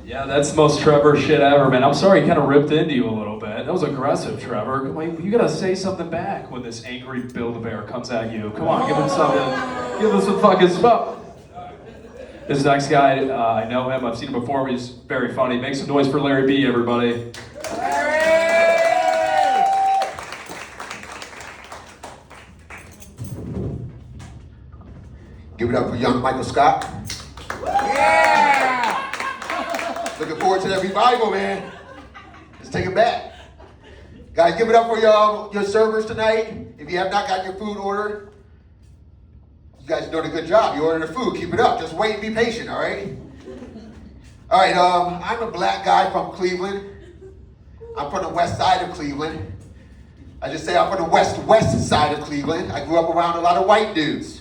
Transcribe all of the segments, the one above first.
Yeah, that's the most Trevor shit ever, man. I'm sorry he kind of ripped into you a little bit. That was aggressive, Trevor. Like, you gotta say something back when this angry Build-A-Bear comes at you. Come on, give him something. Give him some fucking stuff. This next guy, I know him. I've seen him before. He's very funny. Make some noise for Larry B, everybody. Give it up for young Michael Scott. Yeah! Looking forward to that revival, man. Let's take it back. Guys, give it up for your servers tonight. If you have not got your food ordered, you guys are doing a good job. You ordering the food, keep it up. Just wait and be patient, all right? All right, I'm a black guy from Cleveland. I'm from the west side of Cleveland. I just say I'm from the west side of Cleveland. I grew up around a lot of white dudes.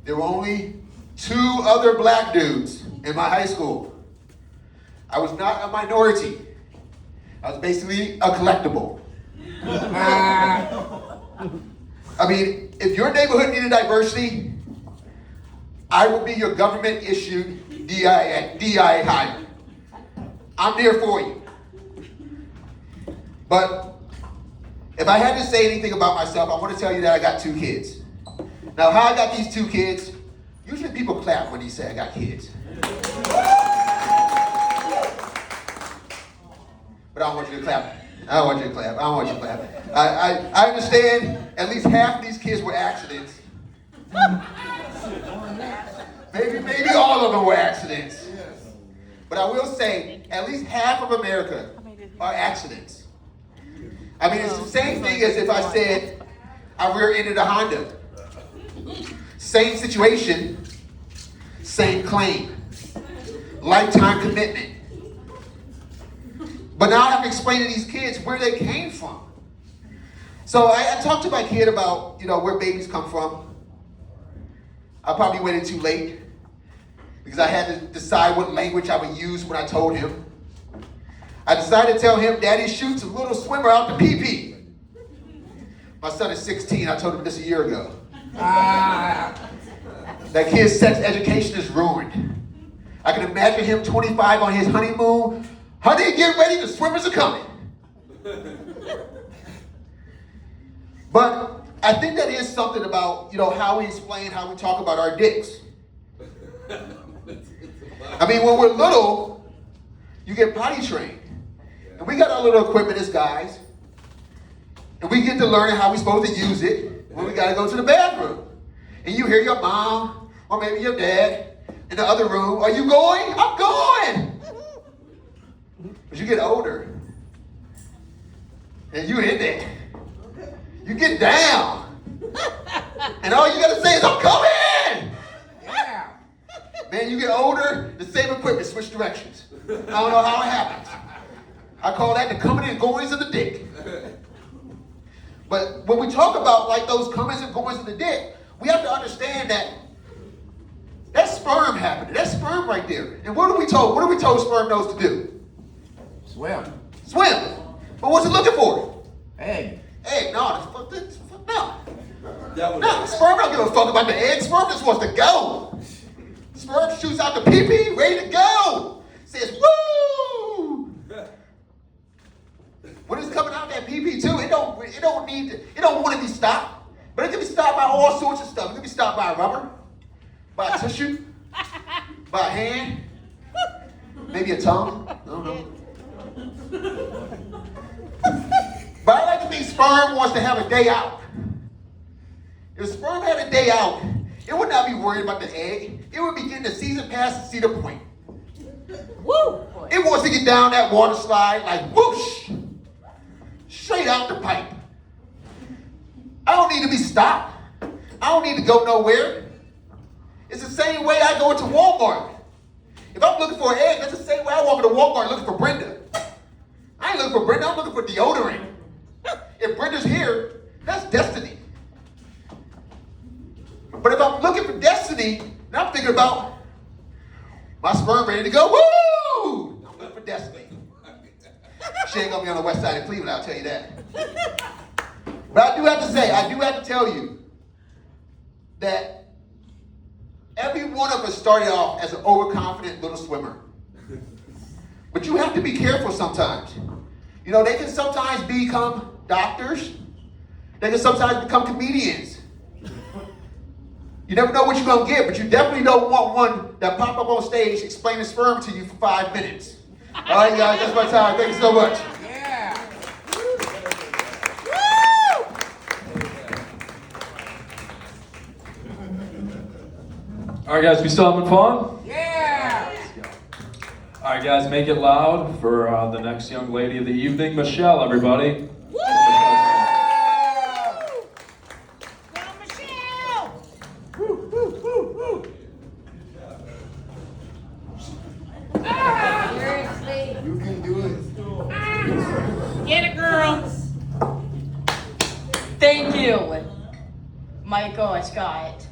There were only 2 other black dudes in my high school. I was not a minority. I was basically a collectible. I mean, if your neighborhood needed diversity, I will be your government-issued DI hire. I'm there for you. But if I had to say anything about myself, I want to tell you that I got 2 kids. Now, how I got these 2 kids, usually people clap when they say I got kids. But I don't want you to clap. I don't want you to clap. I don't want you to clap. I understand at least half of these kids were accidents. Maybe all of them were accidents. But I will say, at least half of America are accidents. I mean, it's the same thing as if I said I rear-ended a Honda. Same situation, same claim. Lifetime commitment. But now I have to explain to these kids where they came from. So I talked to my kid about, where babies come from. I probably waited too late because I had to decide what language I would use when I told him. I decided to tell him, Daddy shoots a little swimmer out the pee-pee. My son is 16. I told him this a year ago. That kid's sex education is ruined. I can imagine him 25 on his honeymoon. Honey, get ready, the swimmers are coming. But I think that is something about, how we explain, how we talk about our dicks. I mean, when we're little, you get potty trained. And we got our little equipment as guys. And we get to learn how we're supposed to use it when we got to go to the bathroom. And you hear your mom, or maybe your dad, in the other room, are you going? I'm going! As you get older, and you're in there, you get down, and all you gotta say is, I'm coming! Yeah. Man, you get older, the same equipment, switch directions. I don't know how it happens. I call that the coming and goings of the dick. But when we talk about like those comings and goings of the dick, we have to understand that sperm happened. That sperm right there. And what are we told? What are we told sperm knows to do? Swim. But what's it looking for? Egg. No. No, sperm don't give a fuck about the egg. Sperm just wants to go. Sperm shoots out the pee-pee, ready to go. Says, woo! When it's coming out that pee-pee too, it don't want to be stopped. But it can be stopped by all sorts of stuff. It can be stopped by a rubber, by a tissue, by a hand, maybe a tongue. I don't know. But I like to think sperm wants to have a day out. If sperm had a day out, it would not be worried about the egg. It would be getting the season pass to Cedar Point. Woo! It wants to get down that water slide like whoosh, straight out the pipe. I don't need to be stopped. I don't need to go nowhere. It's the same way I go into Walmart. If I'm looking for an egg, that's the same way I walk into Walmart looking for Brenda. I ain't looking for Brenda, I'm looking for deodorant. If Brenda's here, that's destiny. But if I'm looking for destiny, then I'm thinking about my sperm ready to go. Woo! I'm looking for destiny. She ain't gonna be on the west side of Cleveland, I'll tell you that. But I do have to tell you that every one of us started off as an overconfident little swimmer. But you have to be careful sometimes. You know, they can sometimes become doctors. They can sometimes become comedians. You never know what you're going to get, but you definitely don't want one that pop up on stage explaining sperm to you for 5 minutes. All right, guys, that's my time. Thank you so much. Yeah. All right, guys, we still having fun? Yeah. All right, guys, make it loud for the next young lady of the evening, Michelle, everybody. You can do it. Get it, girl. Thank you, Michael Scott.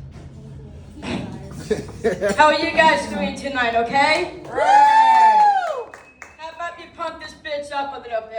How are you guys doing tonight, okay? Right. How about you pump this bitch up a little bit?